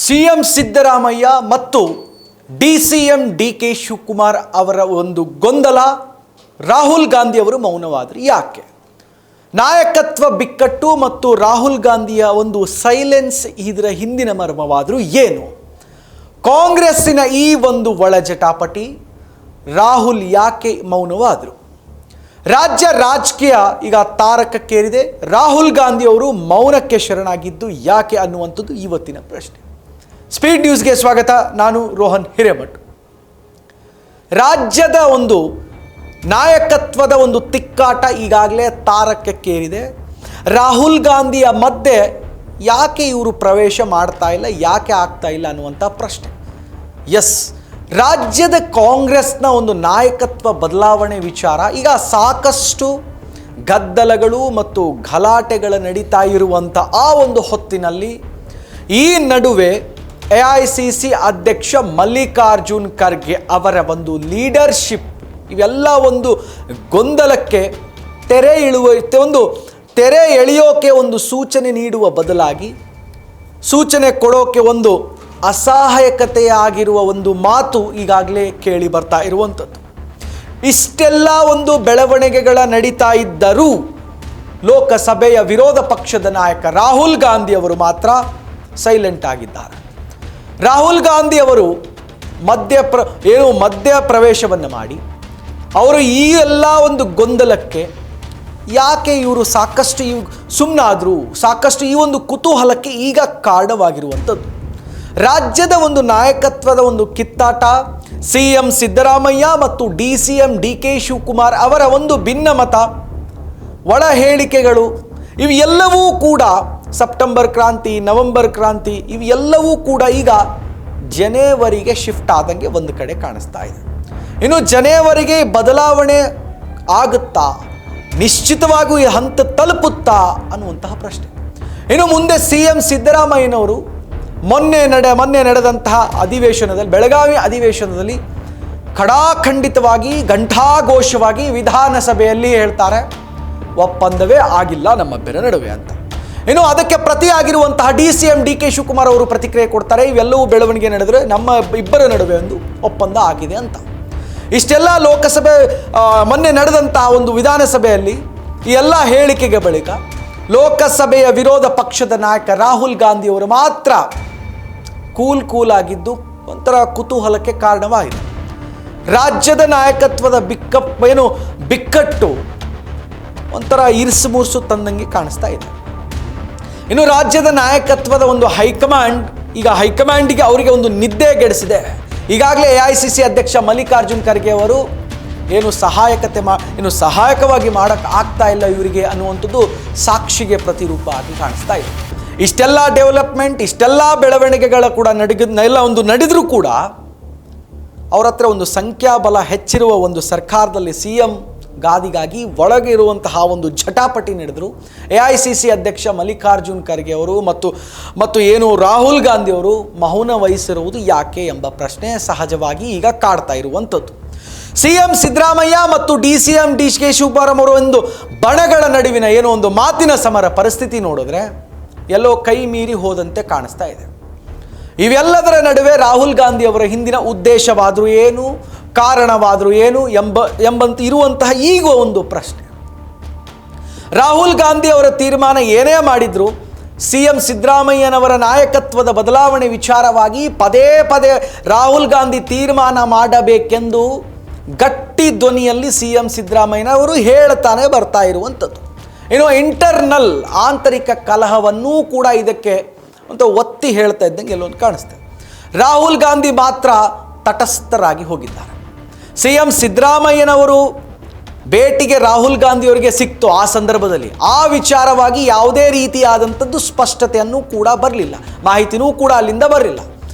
CM Siddaramaiah ಮತ್ತು DCM DK Shivakumar ಅವರ ಒಂದು ಗೊಂದಲ, ರಾಹುಲ್ ಗಾಂಧಿ ಅವರು ಮೌನವಾದರು ಯಾಕೆ? ನಾಯಕತ್ವ ಬಿಕ್ಕಟ್ಟು ಮತ್ತು ರಾಹುಲ್ ಗಾಂಧಿಯ ಒಂದು ಸೈಲೆನ್ಸ್ ಇದರ ಹಿಂದಿನ ಮರ್ಮವಾದರೂ ಏನು? ಕಾಂಗ್ರೆಸ್ಸಿನ ಈ ಒಂದು ಒಳಜಟಾಪಟಿ, ರಾಹುಲ್ ಯಾಕೆ ಮೌನವಾದರು? ರಾಜ್ಯ ರಾಜಕೀಯ ಈಗ ತಾರಕಕ್ಕೇರಿದೆ. ರಾಹುಲ್ ಗಾಂಧಿ ಅವರು ಮೌನಕ್ಕೆ ಶರಣಾಗಿದ್ದು ಯಾಕೆ ಅನ್ನುವಂಥದ್ದು ಇವತ್ತಿನ ಪ್ರಶ್ನೆ. ಸ್ಪೀಡ್ ನ್ಯೂಸ್ಗೆ ಸ್ವಾಗತ. ನಾನು ರೋಹನ್ ಹಿರೇಮಠ್. ರಾಜ್ಯದ ಒಂದು ನಾಯಕತ್ವದ ಒಂದು ತಿಕ್ಕಾಟ ಈಗಾಗಲೇ ತಾರಕಕ್ಕೇರಿದೆ. ರಾಹುಲ್ ಗಾಂಧಿಯ ಮಧ್ಯೆ ಯಾಕೆ ಇವರು ಪ್ರವೇಶ ಮಾಡ್ತಾ ಇಲ್ಲ, ಯಾಕೆ ಆಗ್ತಾ ಇಲ್ಲ ಅನ್ನುವಂಥ ಪ್ರಶ್ನೆ. ಎಸ್, ರಾಜ್ಯದ ಕಾಂಗ್ರೆಸ್ನ ಒಂದು ನಾಯಕತ್ವ ಬದಲಾವಣೆ ವಿಚಾರ ಈಗ ಸಾಕಷ್ಟು ಗದ್ದಲಗಳು ಮತ್ತು ಗಲಾಟೆಗಳು ನಡೀತಾ ಇರುವಂಥ ಆ ಒಂದು ಹೊತ್ತಿನಲ್ಲಿ ಈ ನಡುವೆ AICC ಅಧ್ಯಕ್ಷ ಮಲ್ಲಿಕಾರ್ಜುನ್ ಖರ್ಗೆ ಅವರ ಒಂದು ಲೀಡರ್ಶಿಪ್ ಇವೆಲ್ಲ ಒಂದು ಗೊಂದಲಕ್ಕೆ ತೆರೆ ಎಳೆಯೋಕೆ ಒಂದು ಸೂಚನೆ ನೀಡುವ ಬದಲಾಗಿ ಸೂಚನೆ ಕೊಡೋಕೆ ಒಂದು ಅಸಹಾಯಕತೆಯಾಗಿರುವ ಒಂದು ಮಾತು ಈಗಾಗಲೇ ಕೇಳಿ ಬರ್ತಾ ಇರುವಂಥದ್ದು. ಇಷ್ಟೆಲ್ಲ ಒಂದು ಬೆಳವಣಿಗೆಗಳ ನಡೀತಾ ಇದ್ದರೂ ಲೋಕಸಭೆಯ ವಿರೋಧ ಪಕ್ಷದ ನಾಯಕ ರಾಹುಲ್ ಗಾಂಧಿ ಅವರು ಮಾತ್ರ ಸೈಲೆಂಟ್ ಆಗಿದ್ದಾರೆ. ರಾಹುಲ್ ಗಾಂಧಿ ಅವರು ಮಧ್ಯ ಪ್ರವೇಶವನ್ನು ಮಾಡಿ ಅವರು ಈ ಎಲ್ಲ ಒಂದು ಗೊಂದಲಕ್ಕೆ ಯಾಕೆ ಇವರು ಸಾಕಷ್ಟು ಸುಮ್ಮನಾದರೂ, ಸಾಕಷ್ಟು ಈ ಒಂದು ಕುತೂಹಲಕ್ಕೆ ಈಗ ಕಾರಣವಾಗಿರುವಂಥದ್ದು. ರಾಜ್ಯದ ಒಂದು ನಾಯಕತ್ವದ ಒಂದು ಕಿತ್ತಾಟ, ಸಿಎಂ ಸಿದ್ದರಾಮಯ್ಯ ಮತ್ತು DCM DK ಶಿವಕುಮಾರ್ ಅವರ ಒಂದು ಭಿನ್ನಮತ, ಒಳ ಹೇಳಿಕೆಗಳು, ಇವೆಲ್ಲವೂ ಕೂಡ ಸೆಪ್ಟೆಂಬರ್ ಕ್ರಾಂತಿ, ನವೆಂಬರ್ ಕ್ರಾಂತಿ ಇವೆಲ್ಲವೂ ಕೂಡ ಈಗ ಜನವರಿಗೆ ಶಿಫ್ಟ್ ಆದಂಗೆ ಒಂದು ಕಡೆ ಕಾಣಿಸ್ತಾ ಇದೆ. ಇನ್ನು ಜನವರಿಗೆ ಬದಲಾವಣೆ ಆಗುತ್ತಾ, ನಿಶ್ಚಿತವಾಗಿ ಈ ಹಂತ ತಲುಪುತ್ತಾ ಅನ್ನುವಂತಹ ಪ್ರಶ್ನೆ. ಇನ್ನು ಮುಂದೆ ಸಿಎಂ ಸಿದ್ದರಾಮಯ್ಯನವರು ಮೊನ್ನೆ ನಡೆದಂತಹ ಅಧಿವೇಶನದಲ್ಲಿ, ಬೆಳಗಾವಿ ಅಧಿವೇಶನದಲ್ಲಿ ಖಡಾಖಂಡಿತವಾಗಿ ಘಂಟಾಘೋಷವಾಗಿ ವಿಧಾನಸಭೆಯಲ್ಲಿ ಹೇಳ್ತಾರೆ, ಒಪ್ಪಂದವೇ ಆಗಿಲ್ಲ ನಮ್ಮಿಬ್ಬರ ನಡುವೆ ಅಂತ. ಇನ್ನು ಅದಕ್ಕೆ ಪ್ರತಿಯಾಗಿರುವಂತಹ DCM DK ಶಿವಕುಮಾರ್ ಅವರು ಪ್ರತಿಕ್ರಿಯೆ ಕೊಡ್ತಾರೆ, ಇವೆಲ್ಲವೂ ಬೆಳವಣಿಗೆ ನಡೆದರೆ ನಮ್ಮ ಇಬ್ಬರ ನಡುವೆ ಒಂದು ಒಪ್ಪಂದ ಆಗಿದೆ ಅಂತ. ಇಷ್ಟೆಲ್ಲ ಲೋಕಸಭೆ ಮೊನ್ನೆ ನಡೆದಂತಹ ಒಂದು ವಿಧಾನಸಭೆಯಲ್ಲಿ ಈ ಎಲ್ಲ ಹೇಳಿಕೆಗೆ ಬಳಿಕ ಲೋಕಸಭೆಯ ವಿರೋಧ ಪಕ್ಷದ ನಾಯಕ ರಾಹುಲ್ ಗಾಂಧಿ ಅವರು ಮಾತ್ರ ಕೂಲ್ ಆಗಿದ್ದು ಒಂಥರ ಕುತೂಹಲಕ್ಕೆ ಕಾರಣವಾಗಿದೆ. ರಾಜ್ಯದ ನಾಯಕತ್ವದ ಬಿಕ್ಕಟ್ಟು ಒಂಥರ ಇರ್ಸು ಮುರ್ಸು ತಂದಂಗೆ ಕಾಣಿಸ್ತಾ ಇದೆ. ಇನ್ನು ರಾಜ್ಯದ ನಾಯಕತ್ವದ ಒಂದು ಹೈಕಮಾಂಡಿಗೆ ಅವರಿಗೆ ಒಂದು ನಿದ್ದೆಗೆಡಿಸಿದೆ. ಈಗಾಗಲೇ AICC ಅಧ್ಯಕ್ಷ ಮಲ್ಲಿಕಾರ್ಜುನ್ ಖರ್ಗೆ ಅವರು ಸಹಾಯಕವಾಗಿ ಮಾಡೋಕ್ಕೆ ಆಗ್ತಾ ಇಲ್ಲ ಇವರಿಗೆ ಅನ್ನುವಂಥದ್ದು ಸಾಕ್ಷಿಗೆ ಪ್ರತಿರೂಪ ಆಗಿ ಕಾಣಿಸ್ತಾ ಇದೆ. ಇಷ್ಟೆಲ್ಲ ಡೆವಲಪ್ಮೆಂಟ್, ಇಷ್ಟೆಲ್ಲ ಬೆಳವಣಿಗೆಗಳ ಕೂಡ ನಡೆದರೂ ಕೂಡ ಅವರ ಹತ್ರ ಒಂದು ಸಂಖ್ಯಾಬಲ ಹೆಚ್ಚಿರುವ ಒಂದು ಸರ್ಕಾರದಲ್ಲಿ CM ಗಾದಿಗಾಗಿ ಒಳಗೆ ಇರುವಂತಹ ಒಂದು ಜಟಾಪಟಿ ನಡೆದರು. AICC ಅಧ್ಯಕ್ಷ ಮಲ್ಲಿಕಾರ್ಜುನ್ ಖರ್ಗೆ ಅವರು ಮತ್ತು ರಾಹುಲ್ ಗಾಂಧಿ ಅವರು ಮೌನ ವಹಿಸಿರುವುದು ಯಾಕೆ ಎಂಬ ಪ್ರಶ್ನೆ ಸಹಜವಾಗಿ ಈಗ ಕಾಡ್ತಾ ಇರುವಂಥದ್ದು. ಸಿಎಂ ಸಿದ್ದರಾಮಯ್ಯ ಮತ್ತು DCM DK ಶಿವಕುಮಾರ್ ಅವರ ಒಂದು ಬಣಗಳ ನಡುವಿನ ಒಂದು ಮಾತಿನ ಸಮರ ಪರಿಸ್ಥಿತಿ ನೋಡಿದ್ರೆ ಎಲ್ಲೋ ಕೈ ಮೀರಿ ಹೋದಂತೆ ಕಾಣಿಸ್ತಾ ಇದೆ. ಇವೆಲ್ಲದರ ನಡುವೆ ರಾಹುಲ್ ಗಾಂಧಿ ಅವರ ಹಿಂದಿನ ಉದ್ದೇಶವಾದರೂ ಏನು, ಕಾರಣವಾದರೂ ಏನು ಎಂಬಂತ ಇರುವಂತಹ ಈಗ ಒಂದು ಪ್ರಶ್ನೆ. ರಾಹುಲ್ ಗಾಂಧಿ ಅವರ ತೀರ್ಮಾನ ಏನೇ ಮಾಡಿದ್ರು ಸಿಎಂ ಸಿದ್ದರಾಮಯ್ಯನವರ ನಾಯಕತ್ವದ ಬದಲಾವಣೆ ವಿಚಾರವಾಗಿ ಪದೇ ರಾಹುಲ್ ಗಾಂಧಿ ತೀರ್ಮಾನ ಮಾಡಬೇಕೆಂದು ಗಟ್ಟಿ ಧ್ವನಿಯಲ್ಲಿ ಸಿಎಂ ಸಿದ್ದರಾಮಯ್ಯನವರು ಹೇಳ್ತಾನೆ ಬರ್ತಾ ಇರುವಂಥದ್ದು. ಇನ್ನು ಇಂಟರ್ನಲ್ ಆಂತರಿಕ ಕಲಹವನ್ನೂ ಕೂಡ ಇದಕ್ಕೆ ಅಂತ ಒತ್ತಿ ಹೇಳ್ತಾ ಇದ್ದಂಗೆ ಎಲ್ಲೊಂದು ಕಾಣಿಸ್ತದೆ. ರಾಹುಲ್ ಗಾಂಧಿ ಮಾತ್ರ ತಟಸ್ಥರಾಗಿ ಹೋಗಿದ್ದಾರೆ. ಸಿಎಂ ಸಿದ್ದರಾಮಯ್ಯನವರು ಭೇಟಿಗೆ ರಾಹುಲ್ ಗಾಂಧಿ ಅವರಿಗೆ ಸಿಕ್ತು. ಆ ಸಂದರ್ಭದಲ್ಲಿ ಆ ವಿಚಾರವಾಗಿ ಯಾವುದೇ ರೀತಿಯಾದಂಥದ್ದು ಸ್ಪಷ್ಟತೆಯನ್ನು ಕೂಡ ಬರಲಿಲ್ಲ, ಮಾಹಿತಿನೂ ಕೂಡ ಅಲ್ಲಿಂದ ಬರಲಿಲ್ಲ.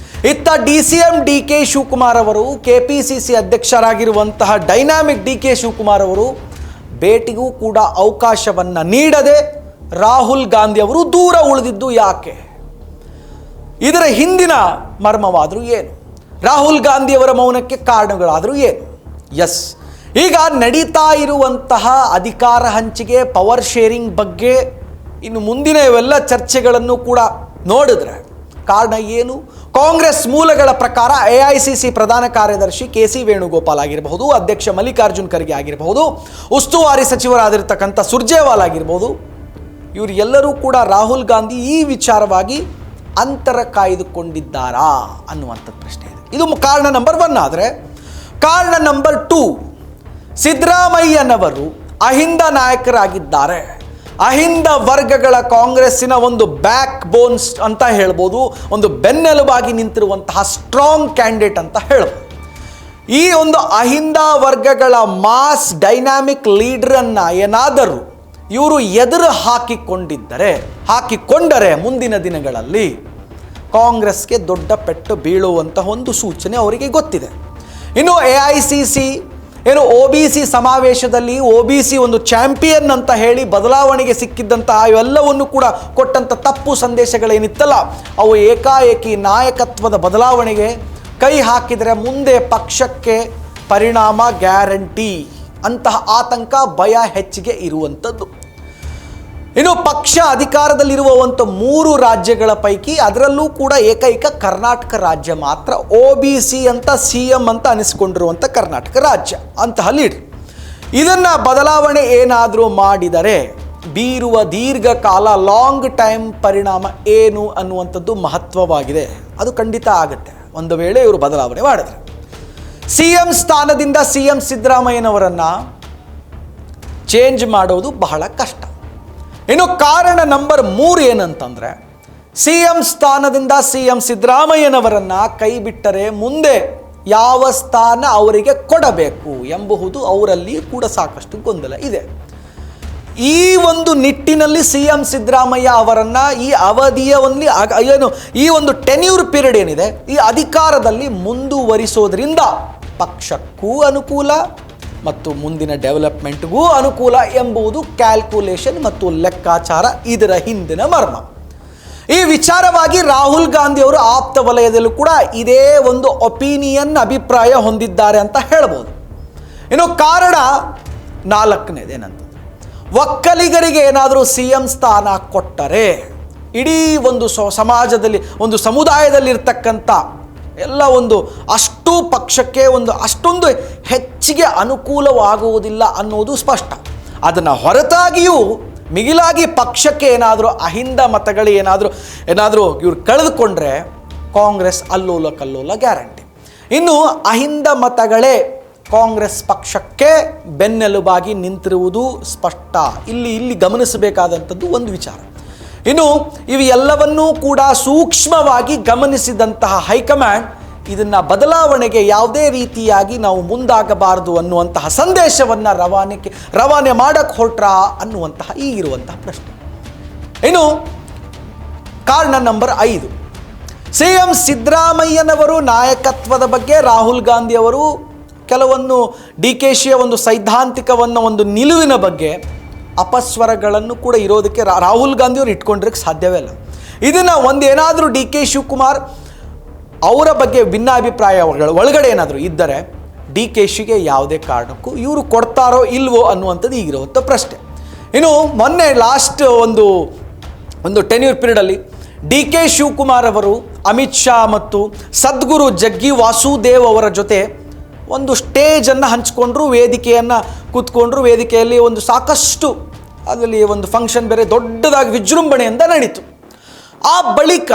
ಇತ್ತ DCM DK ಶಿವಕುಮಾರ್ ಅವರು, KPCC ಅಧ್ಯಕ್ಷರಾಗಿರುವಂತಹ ಡೈನಾಮಿಕ್ DK ಶಿವಕುಮಾರ್ ಅವರು ಭೇಟಿಗೂ ಕೂಡ ಅವಕಾಶವನ್ನು ನೀಡದೆ ರಾಹುಲ್ ಗಾಂಧಿ ಅವರು ದೂರ ಉಳಿದಿದ್ದು ಯಾಕೆ? ಇದರ ಹಿಂದಿನ ಮರ್ಮವಾದರೂ ಏನು? ರಾಹುಲ್ ಗಾಂಧಿ ಅವರ ಮೌನಕ್ಕೆ ಕಾರಣಗಳಾದರೂ ಏನು? ಎಸ್, ಈಗ ನಡೀತಾ ಇರುವಂತಹ ಅಧಿಕಾರ ಹಂಚಿಕೆ, ಪವರ್ ಶೇರಿಂಗ್ ಬಗ್ಗೆ ಇನ್ನು ಮುಂದಿನ ಇವೆಲ್ಲ ಚರ್ಚೆಗಳನ್ನು ಕೂಡ ನೋಡಿದ್ರೆ ಕಾರಣ ಏನು, ಕಾಂಗ್ರೆಸ್ ಮೂಲಗಳ ಪ್ರಕಾರ AICC ಪ್ರಧಾನ ಕಾರ್ಯದರ್ಶಿ KC ವೇಣುಗೋಪಾಲ್ ಆಗಿರಬಹುದು, ಅಧ್ಯಕ್ಷ ಮಲ್ಲಿಕಾರ್ಜುನ್ ಖರ್ಗೆ ಆಗಿರಬಹುದು, ಉಸ್ತುವಾರಿ ಸಚಿವರಾಗಿರ್ತಕ್ಕಂಥ ಸುರ್ಜೇವಾಲ್ ಆಗಿರಬಹುದು, ಇವರು ಎಲ್ಲರೂ ಕೂಡ ರಾಹುಲ್ ಗಾಂಧಿ ಈ ವಿಚಾರವಾಗಿ ಅಂತರ ಕಾಯ್ದುಕೊಂಡಿದ್ದಾರಾ ಅನ್ನುವಂಥದ್ದು ಪ್ರಶ್ನೆ ಇದೆ. ಇದು ಕಾರಣ ನಂಬರ್ 1. ಆದರೆ ಕಾರಣ ನಂಬರ್ 2, ಸಿದ್ದರಾಮಯ್ಯನವರು ಅಹಿಂದ ನಾಯಕರಾಗಿದ್ದಾರೆ. ಅಹಿಂದ ವರ್ಗಗಳ ಕಾಂಗ್ರೆಸ್ಸಿನ ಒಂದು ಬ್ಯಾಕ್ ಬೋನ್ಸ್ ಅಂತ ಹೇಳ್ಬೋದು, ಒಂದು ಬೆನ್ನೆಲುಬಾಗಿ ನಿಂತಿರುವಂತಹ ಸ್ಟ್ರಾಂಗ್ ಕ್ಯಾಂಡಿಡೇಟ್ ಅಂತ ಹೇಳ್ಬೋದು. ಈ ಒಂದು ಅಹಿಂದ ವರ್ಗಗಳ ಮಾಸ್ ಡೈನಾಮಿಕ್ ಲೀಡರನ್ನು ಏನಾದರೂ ಇವರು ಎದುರು ಹಾಕಿಕೊಂಡರೆ ಮುಂದಿನ ದಿನಗಳಲ್ಲಿ ಕಾಂಗ್ರೆಸ್ಗೆ ದೊಡ್ಡ ಪೆಟ್ಟು ಬೀಳುವಂತಹ ಒಂದು ಸೂಚನೆ ಅವರಿಗೆ ಗೊತ್ತಿದೆ. ಇನ್ನು AICC ಏನು OBC ಸಮಾವೇಶದಲ್ಲಿ OBC ಒಂದು ಚಾಂಪಿಯನ್ ಅಂತ ಹೇಳಿ ಬದಲಾವಣೆಗೆ ಸಿಕ್ಕಿದ್ದಂತಹ ಇವೆಲ್ಲವನ್ನು ಕೂಡ ಕೊಟ್ಟಂಥ ತಪ್ಪು ಸಂದೇಶಗಳೇನಿತ್ತಲ್ಲ, ಅವು ಏಕಾಏಕಿ ನಾಯಕತ್ವದ ಬದಲಾವಣೆಗೆ ಕೈ ಹಾಕಿದರೆ ಮುಂದೆ ಪಕ್ಷಕ್ಕೆ ಪರಿಣಾಮ ಗ್ಯಾರಂಟಿ ಅಂತಹ ಆತಂಕ ಭಯ ಹೆಚ್ಚಿಗೆ ಇರುವಂಥದ್ದು. ಇನ್ನು ಪಕ್ಷ ಅಧಿಕಾರದಲ್ಲಿರುವಂಥ 3 ರಾಜ್ಯಗಳ ಪೈಕಿ ಅದರಲ್ಲೂ ಕೂಡ ಏಕೈಕ ಕರ್ನಾಟಕ ರಾಜ್ಯ ಮಾತ್ರ OBC ಅಂತ CM ಅಂತ ಅನಿಸಿಕೊಂಡಿರುವಂಥ ಕರ್ನಾಟಕ ರಾಜ್ಯ ಅಂತಹ ಲೀಡರ್. ಇದನ್ನು ಬದಲಾವಣೆ ಏನಾದರೂ ಮಾಡಿದರೆ ಬೀರುವ ದೀರ್ಘಕಾಲ ಲಾಂಗ್ ಟೈಮ್ ಪರಿಣಾಮ ಏನು ಅನ್ನುವಂಥದ್ದು ಮಹತ್ವವಾಗಿದೆ. ಅದು ಖಂಡಿತ ಆಗುತ್ತೆ ಒಂದು ವೇಳೆ ಇವರು ಬದಲಾವಣೆ ಮಾಡಿದ್ರೆ. CM ಸ್ಥಾನದಿಂದ CM ಸಿದ್ದರಾಮಯ್ಯನವರನ್ನು ಚೇಂಜ್ ಮಾಡೋದು ಬಹಳ ಕಷ್ಟ. ಇನ್ನು ಕಾರಣ ನಂಬರ್ 3 ಏನಂತಂದರೆ, CM ಸ್ಥಾನದಿಂದ CM ಸಿದ್ದರಾಮಯ್ಯನವರನ್ನು ಕೈ ಬಿಟ್ಟರೆ ಮುಂದೆ ಯಾವ ಸ್ಥಾನ ಅವರಿಗೆ ಕೊಡಬೇಕು ಎಂಬುದು ಅವರಲ್ಲಿ ಕೂಡ ಸಾಕಷ್ಟು ಗೊಂದಲ ಇದೆ. ಈ ಒಂದು ನಿಟ್ಟಿನಲ್ಲಿ CM ಸಿದ್ದರಾಮಯ್ಯ ಅವರನ್ನು ಈ ಅವಧಿಯಲ್ಲಿ ಈ ಒಂದು ಟೆನ್ಯೂರ್ ಪೀರಿಯಡ್ ಏನಿದೆ ಈ ಅಧಿಕಾರದಲ್ಲಿ ಮುಂದುವರಿಸೋದ್ರಿಂದ ಪಕ್ಷಕ್ಕೂ ಅನುಕೂಲ ಮತ್ತು ಮುಂದಿನ ಡೆವಲಪ್ಮೆಂಟ್ಗೂ ಅನುಕೂಲ ಎಂಬುದು ಕ್ಯಾಲ್ಕುಲೇಷನ್ ಮತ್ತು ಲೆಕ್ಕಾಚಾರ, ಇದರ ಹಿಂದಿನ ಮರ್ಮ. ಈ ವಿಚಾರವಾಗಿ ರಾಹುಲ್ ಗಾಂಧಿ ಅವರು ಆಪ್ತ ವಲಯದಲ್ಲೂ ಕೂಡ ಇದೇ ಒಂದು ಅಭಿಪ್ರಾಯ ಹೊಂದಿದ್ದಾರೆ ಅಂತ ಹೇಳ್ಬೋದು. ಇನ್ನು ಕಾರಣ 4ನೇದೇನಂತ, ಒಕ್ಕಲಿಗರಿಗೆ ಏನಾದರೂ CM ಸ್ಥಾನ ಕೊಟ್ಟರೆ ಇಡೀ ಒಂದು ಸಮಾಜದಲ್ಲಿ ಒಂದು ಸಮುದಾಯದಲ್ಲಿರ್ತಕ್ಕಂಥ ಎಲ್ಲ ಒಂದು ಅಷ್ಟು ಪಕ್ಷಕ್ಕೆ ಅಷ್ಟೊಂದು ಹೆಚ್ಚಿಗೆ ಅನುಕೂಲವಾಗುವುದಿಲ್ಲ ಅನ್ನೋದು ಸ್ಪಷ್ಟ. ಅದನ್ನು ಹೊರತಾಗಿಯೂ ಮಿಗಿಲಾಗಿ ಪಕ್ಷಕ್ಕೆ ಏನಾದರೂ ಅಹಿಂದ ಮತಗಳು ಏನಾದರೂ ಇವ್ರು ಕಳೆದುಕೊಂಡ್ರೆ ಕಾಂಗ್ರೆಸ್ ಅಲ್ಲೋಲ ಕಲ್ಲೋಲ ಗ್ಯಾರಂಟಿ. ಇನ್ನು ಅಹಿಂದ ಮತಗಳೇ ಕಾಂಗ್ರೆಸ್ ಪಕ್ಷಕ್ಕೆ ಬೆನ್ನೆಲುಬಾಗಿ ನಿಂತಿರುವುದು ಸ್ಪಷ್ಟ. ಇಲ್ಲಿ ಗಮನಿಸಬೇಕಾದಂಥದ್ದು ಒಂದು ವಿಚಾರ. ಇನ್ನು ಇವು ಎಲ್ಲವನ್ನೂ ಕೂಡ ಸೂಕ್ಷ್ಮವಾಗಿ ಗಮನಿಸಿದಂತಹ ಹೈಕಮಾಂಡ್ ಇದನ್ನು ಬದಲಾವಣೆಗೆ ಯಾವುದೇ ರೀತಿಯಾಗಿ ನಾವು ಮುಂದಾಗಬಾರದು ಅನ್ನುವಂತಹ ಸಂದೇಶವನ್ನು ರವಾನೆ ಮಾಡಕ್ಕೆ ಹೊರಟ್ರಾ ಅನ್ನುವಂತಹ ಈಗಿರುವಂತಹ ಪ್ರಶ್ನೆ. ಇನ್ನು ಕಾರಣ ನಂಬರ್ 5, CM ಸಿದ್ದರಾಮಯ್ಯನವರು ನಾಯಕತ್ವದ ಬಗ್ಗೆ ರಾಹುಲ್ ಗಾಂಧಿ ಅವರು ಕೆಲವೊಂದು DKಶಿಯ ಒಂದು ಸೈದ್ಧಾಂತಿಕವನ್ನು ಒಂದು ನಿಲುವಿನ ಬಗ್ಗೆ ಅಪಸ್ವರಗಳನ್ನು ಕೂಡ ಇರೋದಕ್ಕೆ ರಾಹುಲ್ ಗಾಂಧಿಯವರು ಇಟ್ಕೊಂಡಿರೋಕ್ಕೆ ಸಾಧ್ಯವೇ ಇಲ್ಲ. ಇದನ್ನು ಏನಾದರೂ DK ಶಿವಕುಮಾರ್ ಅವರ ಬಗ್ಗೆ ಭಿನ್ನಾಭಿಪ್ರಾಯಗಳು ಒಳಗಡೆ ಏನಾದರೂ ಇದ್ದರೆ DKಶಿಗೆ ಯಾವುದೇ ಕಾರಣಕ್ಕೂ ಇವರು ಕೊಡ್ತಾರೋ ಇಲ್ವೋ ಅನ್ನುವಂಥದ್ದು ಈಗಿರುವಂಥ ಪ್ರಶ್ನೆ. ಇನ್ನು ಮೊನ್ನೆ ಲಾಸ್ಟ್ ಒಂದು ಟೆನ್ಯೂರ್ ಪೀರಿಯಡಲ್ಲಿ DK ಶಿವಕುಮಾರ್ ಅವರು ಅಮಿತ್ ಶಾ ಮತ್ತು ಸದ್ಗುರು ಜಗ್ಗಿ ವಾಸುದೇವ್ ಅವರ ಜೊತೆ ಒಂದು ಸ್ಟೇಜನ್ನು ಹಂಚಿಕೊಂಡ್ರು, ವೇದಿಕೆಯನ್ನು ಕೂತ್ಕೊಂಡ್ರು. ವೇದಿಕೆಯಲ್ಲಿ ಒಂದು ಸಾಕಷ್ಟು ಅದರಲ್ಲಿ ಒಂದು ಫಂಕ್ಷನ್ ಬೇರೆ ದೊಡ್ಡದಾಗಿ ವಿಜೃಂಭಣೆಯಿಂದ ನಡೀತು. ಆ ಬಳಿಕ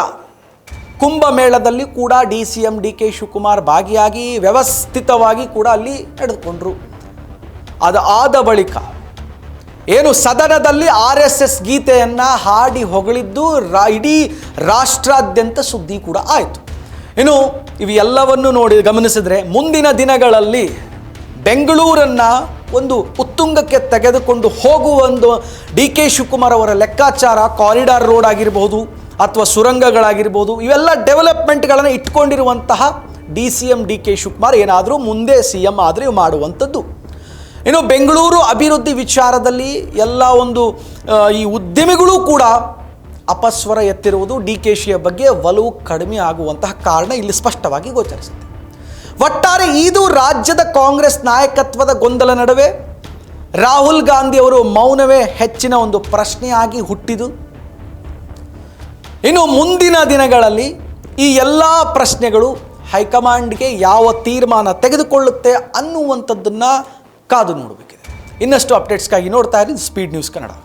ಕುಂಭಮೇಳದಲ್ಲಿ ಕೂಡ CM DK ಶಿವಕುಮಾರ್ ಭಾಗಿಯಾಗಿ ವ್ಯವಸ್ಥಿತವಾಗಿ ಕೂಡ ಅಲ್ಲಿ ನಡೆದುಕೊಂಡ್ರು. ಆದ ಬಳಿಕ ಏನು ಸದನದಲ್ಲಿ RSS ಗೀತೆಯನ್ನು ಹಾಡಿ ಹೊಗಳಿದ್ದು ಇಡೀ ರಾಷ್ಟ್ರಾದ್ಯಂತ ಸುದ್ದಿ ಕೂಡ ಆಯಿತು. ಇನ್ನು ಇವೆಲ್ಲವನ್ನು ಗಮನಿಸಿದ್ರೆ ಮುಂದಿನ ದಿನಗಳಲ್ಲಿ ಬೆಂಗಳೂರನ್ನು ಒಂದು ಉತ್ತುಂಗಕ್ಕೆ ತೆಗೆದುಕೊಂಡು ಹೋಗುವ ಒಂದು DK ಶಿವಕುಮಾರ್ ಅವರ ಲೆಕ್ಕಾಚಾರ, ಕಾರಿಡಾರ್ ರೋಡ್ ಆಗಿರಬಹುದು ಅಥವಾ ಸುರಂಗಗಳಾಗಿರ್ಬೋದು, ಇವೆಲ್ಲ ಡೆವಲಪ್ಮೆಂಟ್ಗಳನ್ನು ಇಟ್ಕೊಂಡಿರುವಂತಹ CM DK ಶಿವಕುಮಾರ್ ಏನಾದರೂ ಮುಂದೆ CM ಆದರೆ ಮಾಡುವಂಥದ್ದು. ಇನ್ನು ಬೆಂಗಳೂರು ಅಭಿವೃದ್ಧಿ ವಿಚಾರದಲ್ಲಿ ಎಲ್ಲ ಈ ಉದ್ಯಮಿಗಳು ಕೂಡ ಅಪಸ್ವರ ಎತ್ತಿರುವುದು DKಶಿಯ ಬಗ್ಗೆ ಒಲವು ಕಡಿಮೆ ಆಗುವಂತಹ ಕಾರಣ ಇಲ್ಲಿ ಸ್ಪಷ್ಟವಾಗಿ ಗೋಚರಿಸುತ್ತೆ. ಒಟ್ಟಾರೆ ಇದು ರಾಜ್ಯದ ಕಾಂಗ್ರೆಸ್ ನಾಯಕತ್ವದ ಗೊಂದಲ ನಡುವೆ ರಾಹುಲ್ ಗಾಂಧಿ ಅವರು ಮೌನವೇ ಹೆಚ್ಚಿನ ಒಂದು ಪ್ರಶ್ನೆಯಾಗಿ ಹುಟ್ಟಿದು. ಇನ್ನು ಮುಂದಿನ ದಿನಗಳಲ್ಲಿ ಈ ಎಲ್ಲ ಪ್ರಶ್ನೆಗಳು ಹೈಕಮಾಂಡ್ಗೆ ಯಾವ ತೀರ್ಮಾನ ತೆಗೆದುಕೊಳ್ಳುತ್ತೆ ಅನ್ನುವಂಥದ್ದನ್ನು ಕಾದು ನೋಡಬೇಕಿದೆ. ಇನ್ನಷ್ಟು ಅಪ್ಡೇಟ್ಸ್ಗಾಗಿ ನೋಡ್ತಾ ಇರಿ ಸ್ಪೀಡ್ ನ್ಯೂಸ್ ಕನ್ನಡ.